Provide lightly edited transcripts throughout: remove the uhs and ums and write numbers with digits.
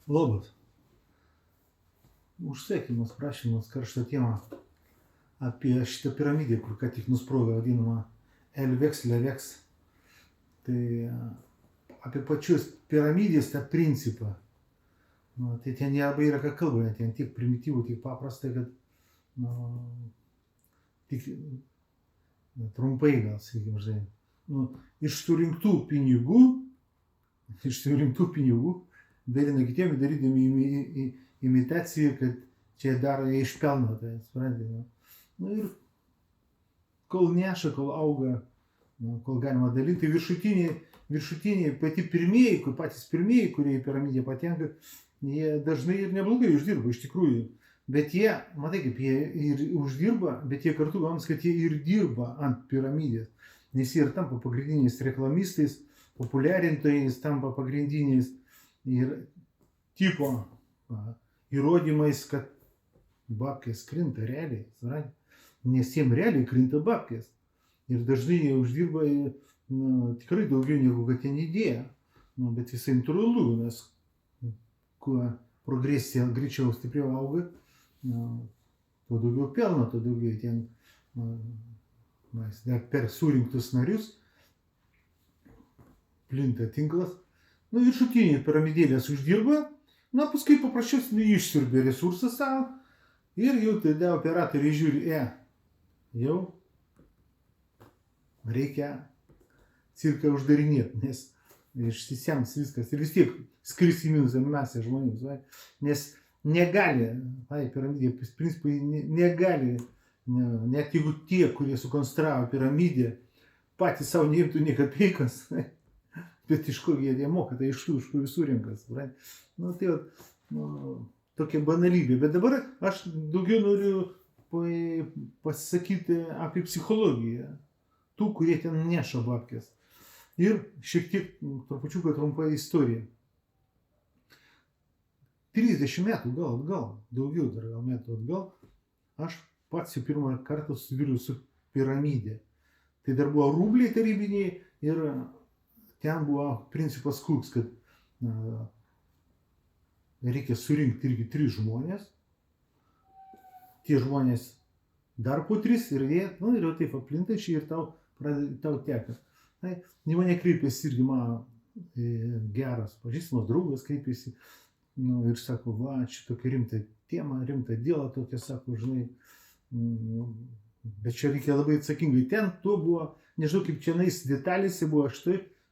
Labas. Užsakymas, prašymas, karšta tema apie šitą piramidę, kur ką tik nusprogo, vadinama Elveks, Leveks. Tai apie pačius piramidės tą principą. Nu, tai ten nelabai yra ką kalba, ten tiek primityvų, tiek paprasta, kad tik trumpai gal, sakykime, žinai. Iš surinktų pinigų dalina kitiem, darydami imitaciją, kad čia daro jie iš pelno, tai suprantate. Ir kol neša, kol auga, kol galima dalinti, viršutiniai patys pirmieji, kurie į piramidę patenka, jie dažnai ir neblogai uždirba iš tikrųjų. Bet jie, matai kaip, jie ir uždirba, bet jie kartu gaunasi, kad jie ir dirba ant piramidės. Nes jie ir tampa pagrindiniais reklamistais, populiarintojais, tampa pagrindiniais ir tipo įrodymais, kad babkės krinta realiai, nes jiem realiai krinta babkės. Ir dažnai jie uždirba tikrai daugiau negu kad ten įdėja. Bet visai natūralu, nes kuo progresija greičiau stipriau auga, tuo daugiau pelno, tuo daugiau ten per surinktus narius plinta tinklas. Viršutiniai piramidėlės uždirba, paskui paprasčiausiai išsiurbia resursą savo ir jau tada operatoriai žiūri, jau reikia cirką uždarinėti, nes išsisems viskas ir vis tiek skris į minusą masę žmonių, nes negali, piramidė, principai negali, net jeigu tie, kurie sukonstravo piramidę, patys savo neimtų nei kapeikas, bet iš ko jie moka, tai iš tų visų rinkas. Tai tokia banalybė. Bet dabar aš daugiau noriu pasisakyti apie psichologiją, tų, kurie ten neša babkės. Ir šiek tiek trupučiuką trumpa istorija. 30 metų gal atgal, daugiau dar gal metų atgal, aš pats jau pirmą kartą susidūriau su piramidė. Tai dar buvo rubliai tarybiniai ir ten buvo principas koks, kad reikia surinkti irgi 3 žmonės. Tie žmonės dar po 3 ir jie, ir jau taip aplintačiai ir tau teka. Į mane kreipėsi irgi mano geras pažįstamas draugas kreipėsi ir sako, čia tokia rimta tema, rimta dėla tokia, sako, žinai, bet čia reikia labai atsakingai. Ten to buvo, nežinau kaip čia detalėse buvo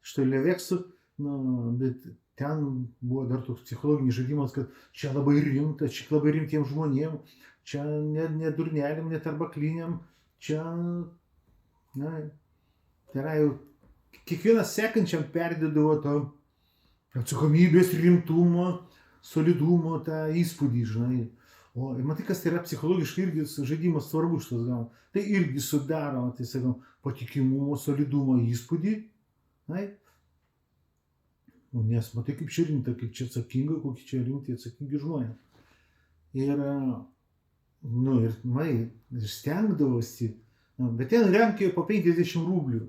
štai Leveksu, bet ten buvo dar toks psichologinis žaidimas, kad čia labai rimta, čia labai rimtiems žmonėms, čia ne durneliam, ne tarbakliniam, čia, tai yra jau kiekvienas sekančiam perdėdavo to atsakomybės, rimtumo, solidumo tą įspūdį, žinai. O matai, kas tai yra psichologiškai irgi žaidimas svarbus šitas gauna. Tai irgi sudaro, tai sakau, patikimumo, solidumo įspūdį. Nes matai, kaip čia rimta, kaip čia atsakinga, kokie čia rimti atsakingi žmonės. Ir stengdavosi, bet ten Lenkijoje po 50 rublių.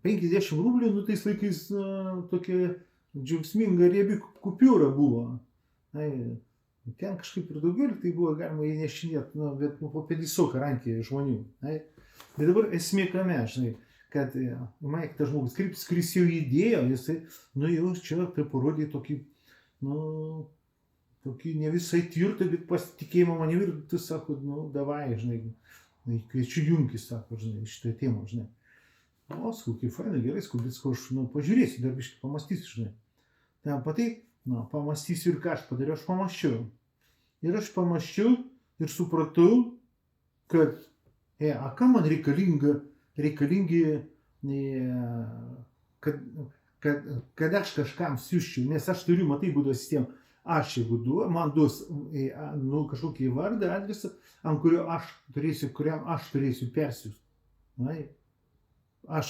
50 rublių, tais laikais tokia džiaugsminga riebi kupiūra buvo. Ten kažkaip ir daugiau, tai buvo galima įnešinėti, bet po 50 rankėje žmonių. Bet dabar esmė kame, žinai, kad man tas žmogus kreiptis, kuris jau įdėjo, jisai, jau čia tai parodė tokį ne visai tvirtą, bet pasitikėjimą manim ir tu sako, davai, žinai, kviečiu junkis, sako, žinai, šitą temą, žinai. Sakau, kaip fainai, gerai, bet aš pažiūrėsiu, dar biškai pamastysiu, žinai. Ten patai, pamastysiu ir ką aš padariau, aš pamaščiau. Ir aš pamaščiau ir supratau, kad, ką man reikalingi, kad aš kažkam siūščiau, nes aš turiu, matai, būdos sistemą. Aš jeigu man duos kažkokį vardą, adresą, ant kuriam aš turėsiu persiųsti. Aš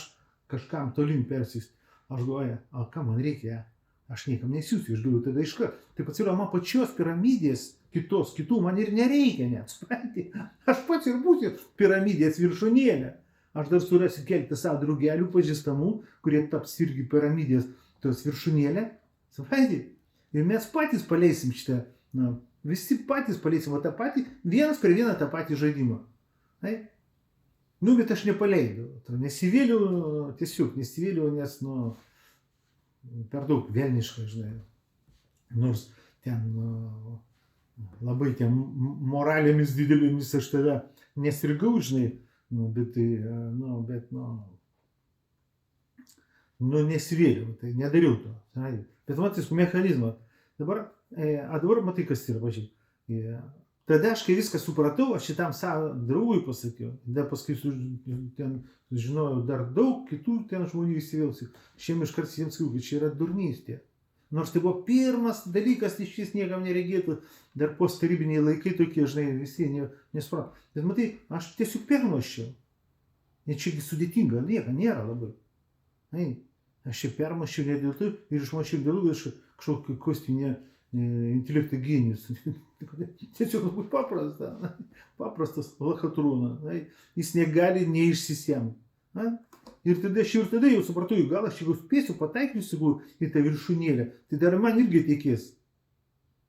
kažkam tolin persiųsti. Aš galvoju, ką man reikia, aš niekam nesiųsiu, aš galiu tada iškart. Tai pasiūlė, man pačios piramidės, kitų man ir nereikia net, supranti. Aš pats ir būsiu piramidės viršūnėlė. Aš dar surasiu keletą savo draugelių pažįstamų, kurie taps irgi piramidės tos viršūnėlė. Supranti? Ir mes patys paleisim šitą, visi patys paleisim va tą patį, vienas prie vieną tą patį žaidimą. Nu, bet aš nepaleidau. Nesivėliau, tiesiog nesivėliau, nes, per daug velniška, žinai. Nors ten labai ten moralėmis didelėmis aš tada nesirgau, žinai, bet nesivėliau, tai nedariau to. Bet matai, mechanizmą. Dabar matai, kas yra, važiai. Tada aš, kai viską supratau, aš šitam savo draugui pasakiau, dar paskui žinojau dar daug kitų ten žmonių įsivėlusių. Šiem iškart jiems sakiau, kad čia yra durnystė. Nors tai buvo pirmas dalykas, iš vis niekam neregėtų, dar postarybiniai laikai tokie, žinai, visi nesuprato. Bet matai, aš tiesiog permaščiau. Net čiagi sudėtinga, nėra labai. Aš čia permaščiau ne dėl to ir išmaščiau dėl to, kad kažkokį kostinį intelekto genijus. Tiesiog labai paprastas lachatrūna. Jis negali neišsisemti. Ir tada jau supratau, gal aš jeigu spėsiu pataikysiu į tą viršūnėlę, tai dar man irgi tikės.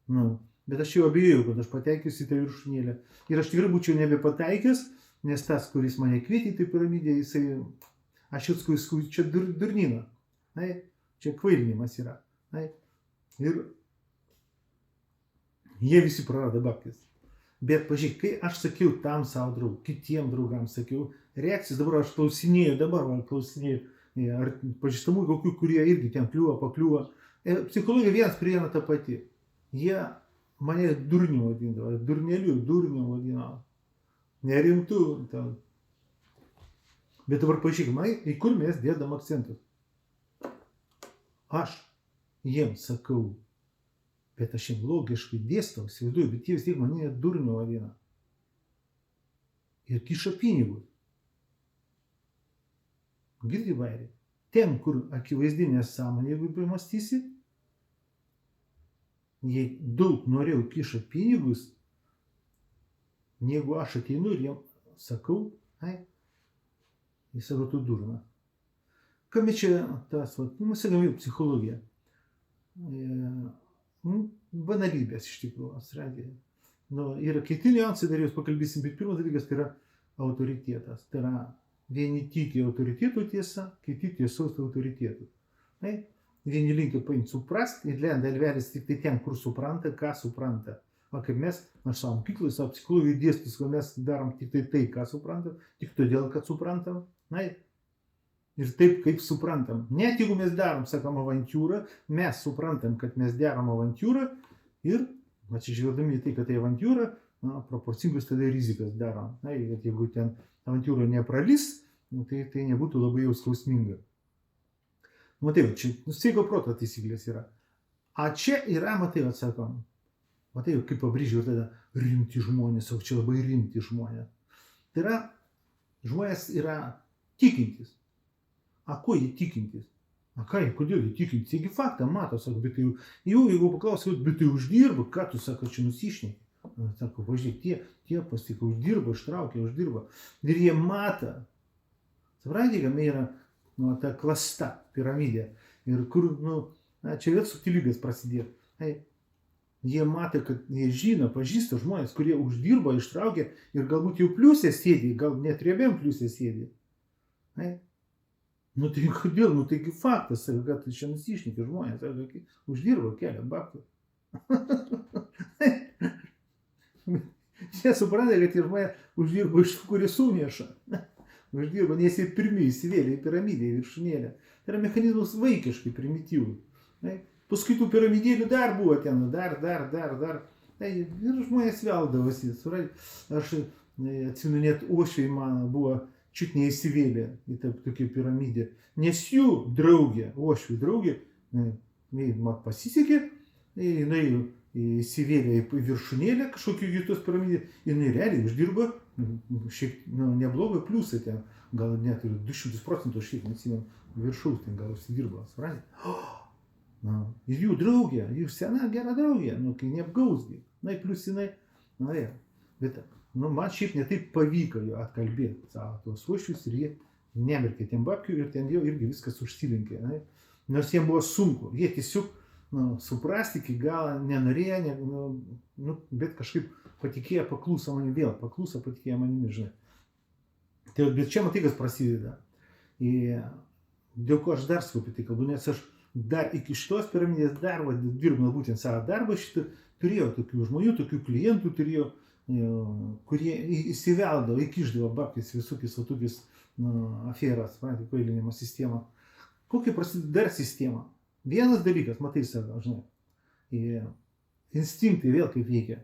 Bet aš jau abejojau, kad aš pataikysiu į tą viršūnėlę. Ir aš tikrai būčiau nebepataikęs, nes tas, kuris mane kvietė į tą piramidę, aš jau skui, čia durnina. Čia kvailinimas yra. Ir jie visi prarado babkes. Bet pažiūrėk, kai aš sakiau tam savo draugui, kitiem draugams sakiau, reakcijas dabar aš klausinėjau, ar pažįstamų kokių, kurie irgi ten pakliūva. Psichologija vienas prie vieną tą patį. Jie mane durniu vadindavo, durniu vadindavo. Nerimtų. Bet dabar pažiūrėk, į kur mes dėdam akcentus. Aš jiems sakau, bet aš jiems logiškai dėstau, įsivaizduoju, bet jie vis tiek mane durniu vadina. Ir kiša pinigus. Girdi, vairi, ten, kur akivaizdinė sąmonė, jeigu pamastysi, jie daug noriau kiša pinigus, negu aš ateinu ir jiems sakau, jis sako, tu durna. Kame čia tas, mes sakome, psichologija. Banalybės iš tikrųjų atsiradė. Yra kiti niuansai, dar jūs pakalbėsim, bet pirmas dalykas tai yra autoritetas. Tai yra vieni tiki autoritetų tiesa, kiti tiesos autoritetų. Vieni linkia paimti suprasti ir lenda elvelis tik tai ten, kur supranta, ką supranta. O kaip mes, aš savo mokyklai, savo psichologijai dėstus, kad mes darom tik tai, ką suprantam, tik todėl, kad suprantam. Ir taip, kaip suprantam. Net jeigu mes darom, sakom, avantūrą, mes suprantam, kad mes darom avantūrą ir, atsižvelgdami į tai, kad tai avantūra, proporcingus tada rizikas darom. Jeigu ten avantūra nepralis, tai nebūtų labai jau skausminga. Matai, čia sveiko proto taisyklės yra. A čia yra, matai, atsakom. Matai, kaip pabrėžiau tada, rimti žmonės, o čia labai rimti žmonės. Tai yra, žmonės yra tikintis. A ko jie tikintis? Kodėl jie tikintis? Jeigu faktą mato, sako, bet jau, jeigu paklausai, bet tai uždirba, ką tu, sako, čia nusišneki? Sako, važiuok, tie pasiko, uždirba, uždirba. Ir jie mato. Suprantate, kam yra ta klasta, piramidė. Ir kur, čia vėl subtilybės prasidėtų. Jie mato, kad jie žino, pažįsta žmonės, kurie uždirba, ištraukia ir galbūt jau pliusė sėdi, gal net riebiam pliusė sėdi. Tai kodėl? Taigi faktas, kad čia nusišneki žmonės, uždirba kelią babkių. Jie supranta, kad tie žmonės uždirba iš tų, kurie suneša. Uždirba, nes jie pirmi įsivėlė į piramidę, į viršūnėlę. Tai yra mechanizmas vaikiškai, primityvus. Paskui tų piramidėlių dar buvo ten, dar. Ir žmonės veldavosi. Aš atsimenu, net uošviai man buvo čiut neįsivėlė į tokią piramidę. Nes jų draugė, uošvių draugė, man pasisekė, jinai įsivėlė į viršūnėlę kažkokių kitos piramidės, jinai realiai uždirba šiek neblogą pliusą ten, gal net ir 200%, šiek nesimenu, viršaus ten gal užsidirba, suprantate? Ir jų draugė, jų sena gera draugė, kai neapgausgi, plius jinai, bet man šiaip netaip pavyko jo atkalbėti savo tuos uošvius ir jie nemerkė tiem babkių ir ten jau irgi viskas užsilinkė. Nors jiems buvo sunku, jie tiesiog suprasti iki galo, nenorėjo, bet kažkaip patikėjo, paklūso manimi vėl, patikėjo manimi, žinai. Tai, bet čia matai, kas prasideda. Ir dėl ko aš dar sakau apie tai kalbu, nes aš dar iki šitos piramidės dar dirbau būtent savo darbą šitą, turėjau tokių žmonių, tokių klientų turėjau, kurie įsiveldavo, įkišdavo babkės visokius tokius aferas, kvailinimo sistemą. Kokia prasideda dar sistema? Vienas dalykas, matai save, žinai, instinktai vėl kaip veikia.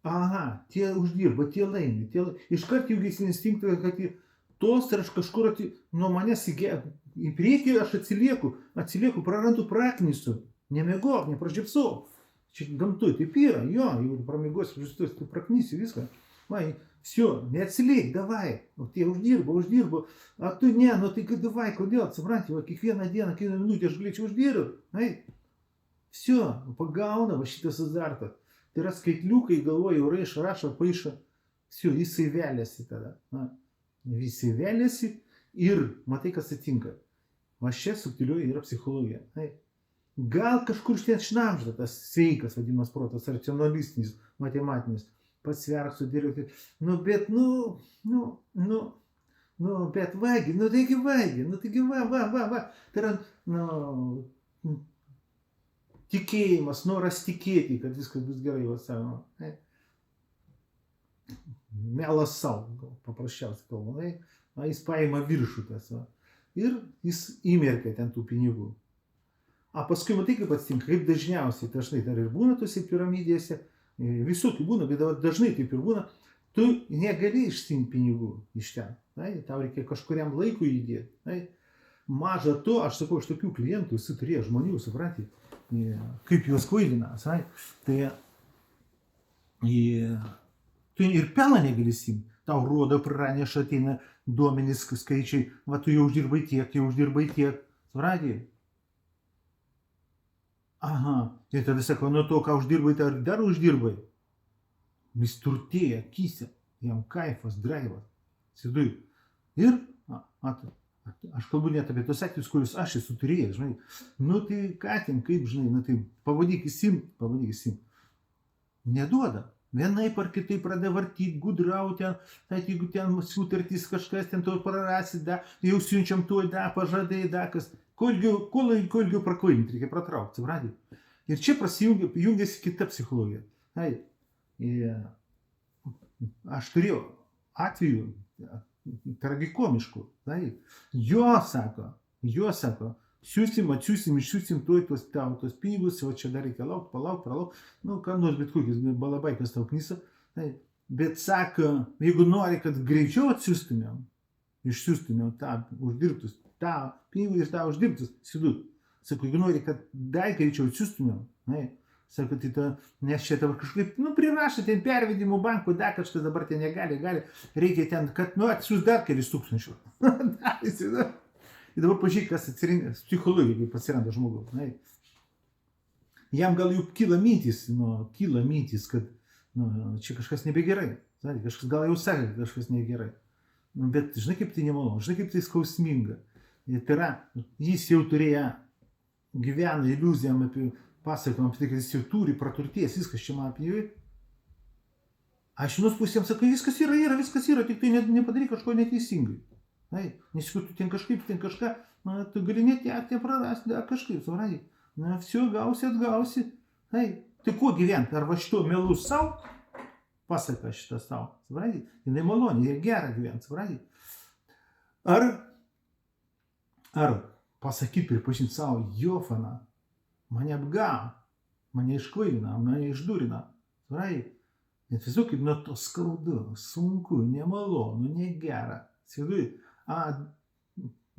Aha, tie uždirba, tie laimi, iškart jungiasi instinktai, kad tos ir aš kažkur nuo manęs į priekį aš atsilieku, prarandu praknisu, nemiegok, nepražiopsok. Čia gamtoj taip yra, jo, jeigu pramiegosi, tu praknysi viską. Vai, все, neatsiliek, davai, o tie uždirba, a tu ne, tai davai, kodėl, supranti, kiekvieną dieną, kiekvieną minutę aš galėčiau uždirbti, все, pagauna va šitas azartas. Tai yra skaitliukai, galvoju, rašo, paišo, все, jisai veliasi tada, visi veliasi ir matai, kas atinka. Va čia subtilioji yra psichologija. Gal kažkur šitien šnamžda tas sveikas vadinamas protas, racionalistinis, matematinis, pasverk, sudėlioti. Bet vaigi, taigi va. Tai yra, tikėjimas, noras tikėti, kad viskas bus gerai, va savo. Melas savo, paprasčiausiai kalbant. Jis paima viršų tas. Ir jis įmerkia ten tų pinigų. A paskui matai, kaip atsitinka, kaip dažnai dar ir būna tose piramidėse, visokių būna, bet dažnai taip ir būna, tu negali išsiimti pinigų iš ten, tau reikia kažkuriam laikui įdėti. Maža to, aš sakau, aš tokių klientų esu turėjęs žmonių, supranti, kaip juos kvailina, tai tu ir pelną negali imti, tau rodo, praneša, ateina duomenys, skaičiai, va tu jau uždirbai tiek, supranti. Aha, tai tada sako, nuo to, ką uždirbai, tai dar uždirbai. Jis turtėja, akise, jam kaifas, draivas, sėdui. Ir, aš kalbu net apie tos atvejus, kuriuos aš esu turėjęs, žinai. Tai ką ten, kaip, žinai, tai pavadyk įsimt. Neduoda. Vienaip ar kitaip pradeda vartyti, gudrauti, jeigu ten sutartys kažkas, ten to prarasi, jau siunčiam tuo, pažadai, kas. Kuo ilgiau prakvailinti, reikia pratraukti, supranti. Ir čia jungiasi kita psichologija. Aš turėjau atvejų tragikomiškų. Jo sako, išsiųsim tuos pinigus, o čia dar reikia palauk, ką nors, bet kokius balabaikas tau knysa. Bet sako, jeigu nori, kad greičiau išsiųstumėm tą uždirbtus, tą pinigų ir tą uždirbtus, sėdu. Sako, jeigu nori, kad dar greičiau atsiųstumėm, sako, nes čia dabar kažkaip, prirašo ten pervedimų bankų, dar kažkas dabar ten negali, reikia ten, kad, atsiųs dar kelis tūkstančių. Ir dabar pažiūrėk, kas atsirinka, psichologija, kaip atsiranda žmogaus. Jam gal jau kyla mintis, kad čia kažkas nebegerai. Kažkas gal jau sakė, kad kažkas negerai. Bet žinai, kaip tai nemalonu, žinai, kaip tai skausminga. Tai yra, jis jau turėjo, gyvena iliuzijom apie pasakojimą, apie tai, kad jis jau turi, praturtės, viskas čia man apie. Aš vienos pusėm sakau, viskas yra, tik tai nepadaryk kažko neteisingai. Nes jeigu tu ten kažką, tu gali netekti, prarasti, kažkaip, supranti. Все, atgausi. Tai kuo gyventi? Ar va šito melu savo? Pasaka šitą savo, supranti? Jinai maloni, ir gera gyventi, supranti? Ar pasakyti, pripažinti savo, Jofana, mane apgavo, mane iškvailina, mane išdurina, supranti? Net visu kaip nuo to skaudu, sunku, nemalonu, negera. Sėdui,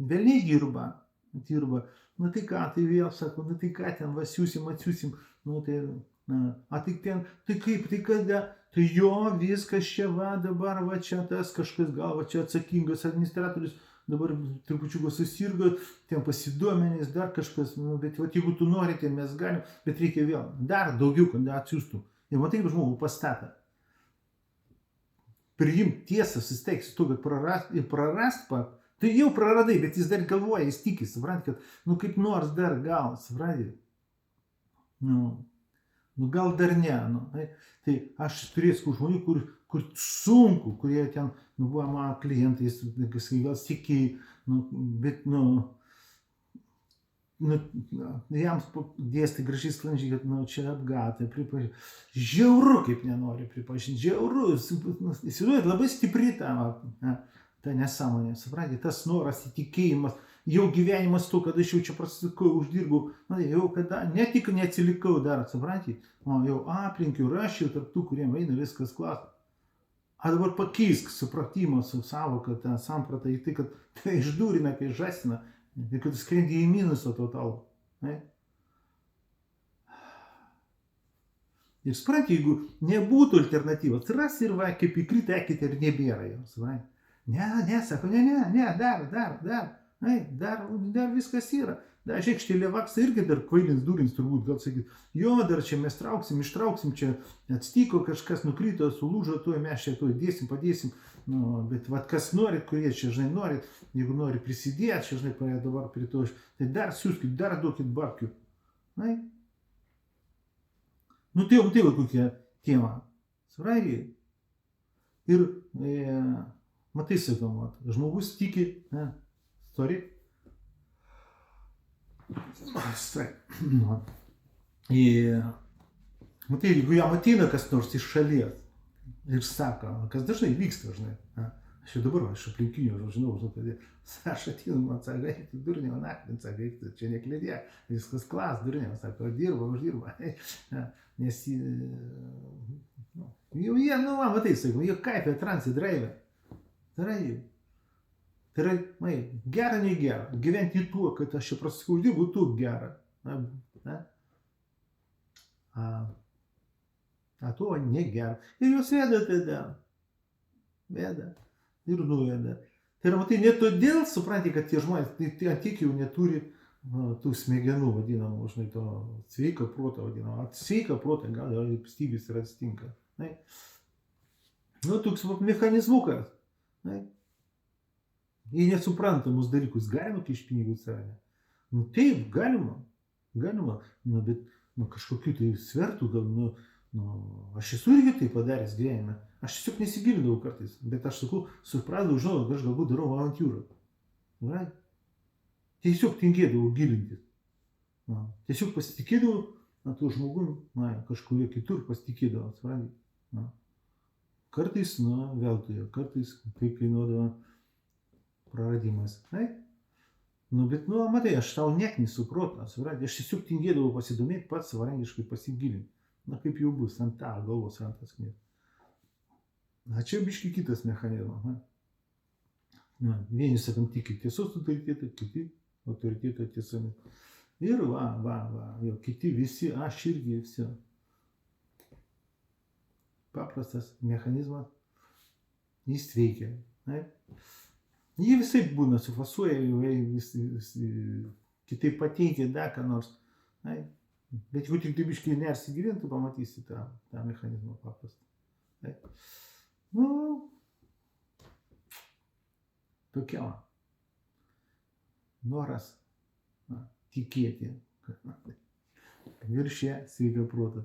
vėliai dirba. Tai ką, tai vėl sako, tai ką ten, siūsim, tai ten, tai kaip, tai kada, tai jo, viskas čia dabar, čia tas kažkas, gal čia atsakingas administratorius, dabar trupučiuką susirgo, ten pasiduomenys, dar kažkas, bet jeigu tu nori, tai mes galim, bet reikia vėl, dar daugiau, kad atsiųstų. Ir matai, kaip žmogų pastatą. Priimti tiesą, susiteiksi tu, kad prarast, tai jau praradai, bet jis dar galvoja, jis tikisi, supranti, kad, kaip nors dar gal, supranti. nu gal dar ne, tai aš turėsiu žmonių, kur sunku, kurie ten, buvo mano klientais, gal stikiai, bet, jiems dėstai gražiai sklandžiai, kad, čia apgatai, pripažinti. Žiauru, kaip nenori pripažinti, žiauru, įsivaizduojat, labai stipri ta nesąmonė, suprantate, tas noras, įtikėjimas, jau gyvenimas to, kad aš jau čia prasisukau, uždirbau, jau kada, ne tik neatsilikau dar, suprantate, jau aplinkiu, rašiau tarp tų, kuriem eina viskas klas. A dabar pakeisk supratimą su savoka, tą sampratą į tai, kad tai išdūrina, kai žasina, ir kad skrendi į minusą totalų. Ir suprantate, jeigu nebūtų alternatyvos, ras ir va, kaip įkrita ekite ir nebėra jau, suprantate. Ne, sako, ne, dar viskas yra. Žiūrėk, šitie Levaksai irgi dar kvailins, durins turbūt, gal sakyt, jo, dar čia mes trauksim, ištrauksim, čia atstiko kažkas, nukrito, sulūžo, mes čia dėsim, padėsim, bet vat kas norit, kurie čia, žinai, norit, jeigu nori prisidėti, čia, žinai, dabar prie to, tai dar siūskit, dar duokit babkių. Tai va kokia tema. Suprantate? Ir, matai, sakom, žmogus tiki, sorry. Matai, jeigu jam ateina kas nors iš šalies ir sako, kas dažnai vyksta, žinai, aš jau dabar, aš aplinkinių, žinau, kad aš ateinu, man sako, tu durnė, sako, čia neklėdė, viskas klas, durnė, sako, uždirba, nes jau jie, matai, sako, jie kaipė transi draivė. Tai yra, gera, negera, gyventi tuo, kad aš čia prasakau, dirbu tu gera. A tuo negera. Ir jūs veda tada. Veda. Ir nuveda. Tai yra, matai, ne todėl, suprantate, kad tie žmonės, tai tiek jau neturi tų smegenų vadinamų, žinai, to sveiko proto vadinamą. Sveika proto, gal stygius ir atsitinka. Toks mechanizmukas. Į nesuprantamus dalykus galima kišti pinigų save? Taip, galima, bet kažkokių tai svertų, gal, aš esu irgi tai padaręs gyvenime. Aš tiesiog nesigilindavau kartais, bet aš sakau, supratau, žinau, kad aš galbūt darau avantūrą. Tiesiog tingėdavau gilintis. Tiesiog pasitikėdavau tuo žmogum, kažkurie kitur pasitikėdavau, suprantate. Kartais, veltui, kartais tai kainuodavo praradimas. Bet, matai, aš tau neknisu protą, suprantate, aš tiesiog tingėdavau pasidomėti pats savarankiškai pasigilinti. Kaip jau bus, ant tą galvos rantas knės. Čia biški kitas mechanizmas. Vieni, sakant, tiki tiesos autoritetai, kiti autoritetai tiesomis. Ir jau kiti visi, aš irgi visi. Paprastas mechanizmas, jis veikia. Jie visai būna, sufasuoja, kitaip pateikia, ką nors. Bet jeigu tik biškai nersigilint, tu pamatysi tą mechanizmą paprastą. Tokia noras tikėti, kad viršė sveiką protą.